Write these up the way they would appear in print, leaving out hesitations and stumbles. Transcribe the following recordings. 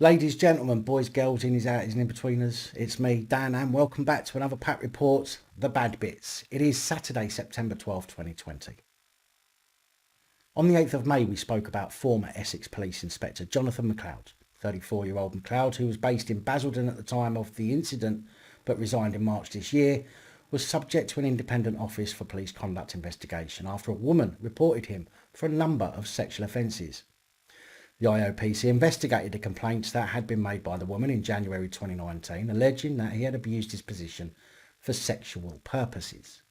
Ladies, gentlemen, boys, girls, innies, outies and in-betweeners, it's me, Dan, and welcome back to another PAP Reports, The Bad Bits. It is Saturday, September 12th, 2020. On the 8th of May, we spoke about former Essex Police Inspector Jonathan McLeod, 34-year-old McLeod, who was based in Basildon at the time of the incident but resigned in March this year, was subject to an independent Office for Police Conduct investigation after a woman reported him for a number of sexual offences. The IOPC investigated the complaints that had been made by the woman in January 2019, alleging that he had abused his position for sexual purposes.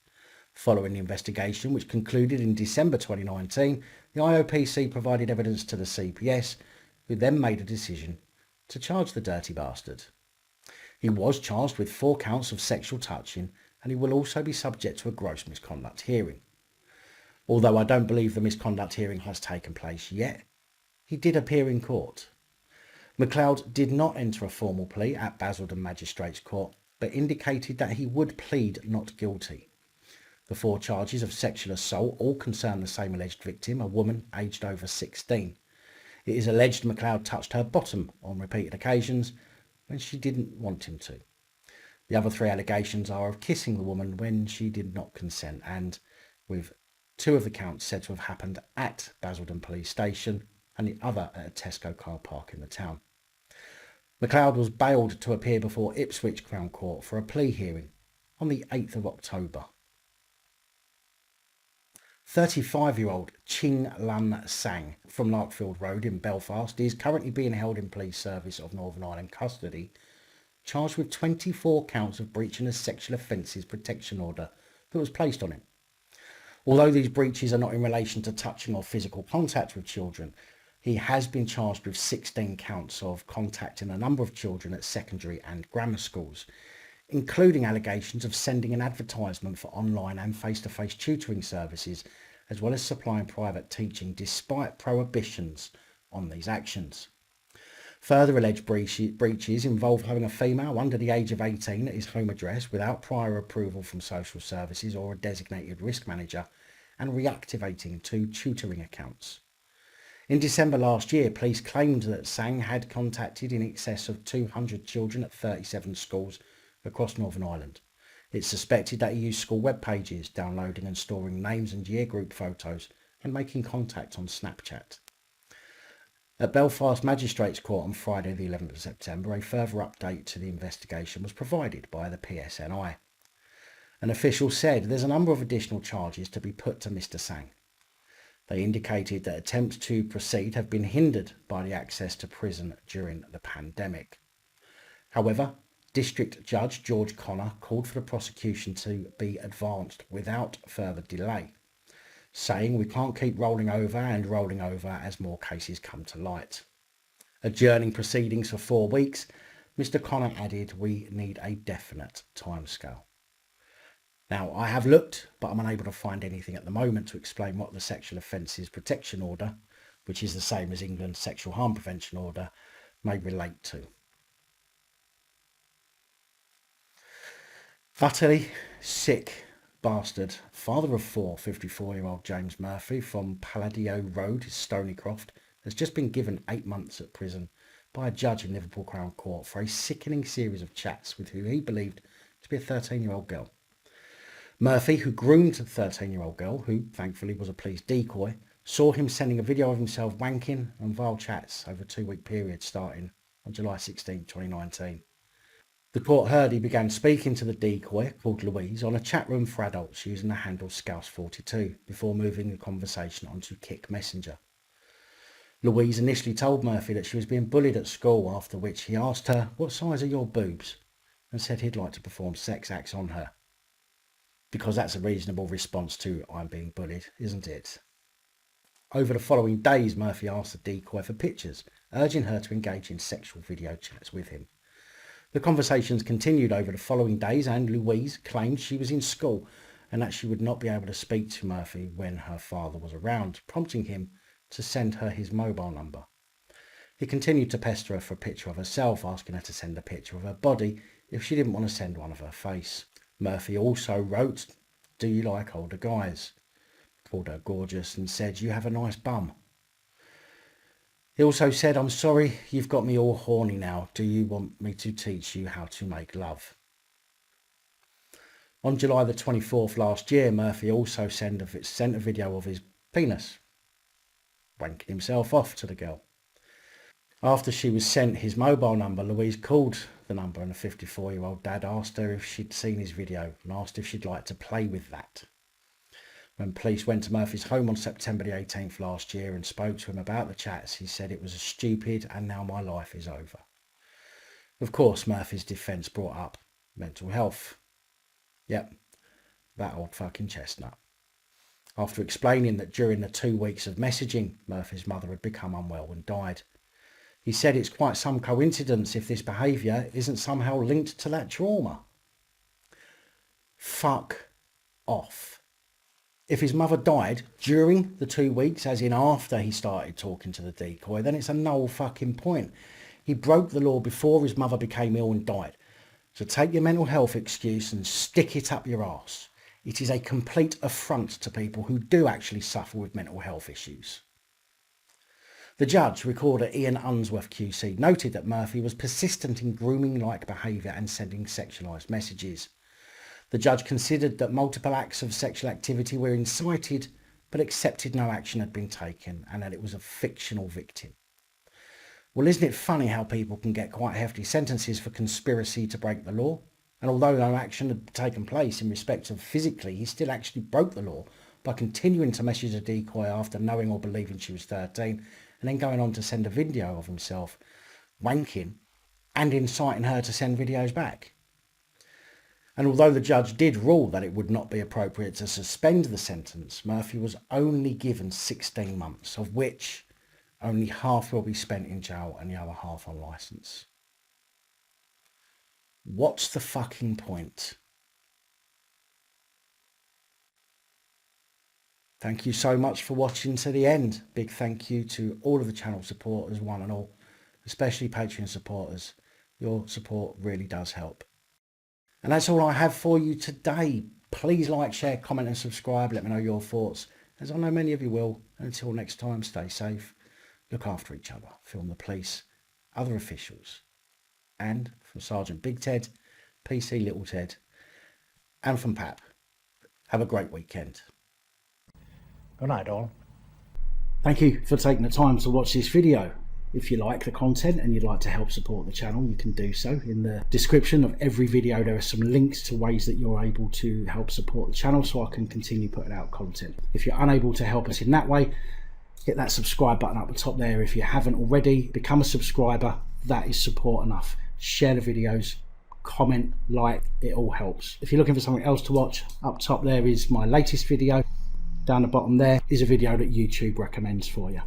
Following the investigation, which concluded in December 2019, the IOPC provided evidence to the CPS, who then made a decision to charge the dirty bastard. He was charged with 4 counts of sexual touching, and he will also be subject to a gross misconduct hearing. Although I don't believe the misconduct hearing has taken place yet, he did appear in court. McLeod did not enter a formal plea at Basildon Magistrates Court, but indicated that he would plead not guilty. The 4 charges of sexual assault all concern the same alleged victim, a woman aged over 16. It is alleged McLeod touched her bottom on repeated occasions when she didn't want him to. The other 3 allegations are of kissing the woman when she did not consent, and with 2 of the counts said to have happened at Basildon Police Station and the other at a Tesco car park in the town. McLeod was bailed to appear before Ipswich Crown Court for a plea hearing on the 8th of October. 35-year-old Chinglan Sang from Larkfield Road in Belfast is currently being held in Police Service of Northern Ireland custody, charged with 24 counts of breaching a sexual offences protection order that was placed on him. Although these breaches are not in relation to touching or physical contact with children, he has been charged with 16 counts of contacting a number of children at secondary and grammar schools, including allegations of sending an advertisement for online and face-to-face tutoring services, as well as supplying private teaching despite prohibitions on these actions. Further alleged breaches involve having a female under the age of 18 at his home address without prior approval from social services or a designated risk manager, and reactivating 2 tutoring accounts. In December last year, police claimed that Sang had contacted in excess of 200 children at 37 schools across Northern Ireland. It's suspected that he used school web pages, downloading and storing names and year group photos, and making contact on Snapchat. At Belfast Magistrates Court on Friday the 11th of September, a further update to the investigation was provided by the PSNI. An official said there's a number of additional charges to be put to Mr Sang. They indicated that attempts to proceed have been hindered by the access to prison during the pandemic. However, District Judge George Connor called for the prosecution to be advanced without further delay, saying we can't keep rolling over as more cases come to light. Adjourning proceedings for 4 weeks, Mr Connor added we need a definite timescale. Now, I have looked, but I'm unable to find anything at the moment to explain what the Sexual Offences Protection Order, which is the same as England's Sexual Harm Prevention Order, may relate to. Utterly sick bastard, father of 4, 54-year-old James Murphy from Palladio Road, Stonycroft, has just been given 8 months at prison by a judge in Liverpool Crown Court for a sickening series of chats with who he believed to be a 13-year-old girl. Murphy, who groomed the 13-year-old girl, who thankfully was a police decoy, saw him sending a video of himself wanking and vile chats over a 2-week period starting on July 16, 2019. The court heard he began speaking to the decoy, called Louise, on a chat room for adults using the handle Scouse42 before moving the conversation onto Kick Messenger. Louise initially told Murphy that she was being bullied at school, after which he asked her, "What size are your boobs?" and said he'd like to perform sex acts on her. Because that's a reasonable response to "I'm being bullied," isn't it? Over the following days, Murphy asked the decoy for pictures, urging her to engage in sexual video chats with him. The conversations continued over the following days, and Louise claimed she was in school and that she would not be able to speak to Murphy when her father was around, prompting him to send her his mobile number. He continued to pester her for a picture of herself, asking her to send a picture of her body if she didn't want to send one of her face. Murphy also wrote, "Do you like older guys?" called her gorgeous and said, "You have a nice bum." He also said, "I'm sorry, you've got me all horny now. Do you want me to teach you how to make love?" On July the 24th last year, Murphy also sent a video of his penis wanking himself off to the girl. After she was sent his mobile number, Louise called the number and the 54-year-old dad asked her if she'd seen his video and asked if she'd like to play with that. When police went to Murphy's home on September the 18th last year and spoke to him about the chats, he said it was stupid and now my life is over. Of course, Murphy's defence brought up mental health. Yep, that old fucking chestnut. After explaining that during the 2 weeks of messaging, Murphy's mother had become unwell and died. He said it's quite some coincidence if this behaviour isn't somehow linked to that trauma. Fuck off. If his mother died during the 2 weeks, as in after he started talking to the decoy, then it's a null fucking point. He broke the law before his mother became ill and died. So take your mental health excuse and stick it up your arse. It is a complete affront to people who do actually suffer with mental health issues. The judge, Recorder Ian Unsworth QC, noted that Murphy was persistent in grooming-like behaviour and sending sexualised messages. The judge considered that multiple acts of sexual activity were incited, but accepted no action had been taken and that it was a fictional victim. Well, isn't it funny how people can get quite hefty sentences for conspiracy to break the law? And although no action had taken place in respect of physically, he still actually broke the law by continuing to message a decoy after knowing or believing she was 13, and then going on to send a video of himself wanking and inciting her to send videos back. And although the judge did rule that it would not be appropriate to suspend the sentence, Murphy was only given 16 months, of which only half will be spent in jail and the other half on licence. What's the fucking point? Thank you so much for watching to the end. Big thank you to all of the channel supporters, one and all, especially Patreon supporters. Your support really does help. And that's all I have for you today. Please like, share, comment and subscribe. Let me know your thoughts, as I know many of you will. And until next time, stay safe, look after each other, film the police, other officials. And from Sergeant Big Ted, PC Little Ted, and from PAP, have a great weekend. Good night, all. Thank you for taking the time to watch this video. If you like the content and you'd like to help support the channel, you can do so. In the description of every video, there are some links to ways that you're able to help support the channel so I can continue putting out content. If you're unable to help us in that way, hit that subscribe button up the top there. If you haven't already, become a subscriber. That is support enough. Share the videos, comment, like, it all helps. If you're looking for something else to watch, up top there is my latest video. Down the bottom there is a video that YouTube recommends for you.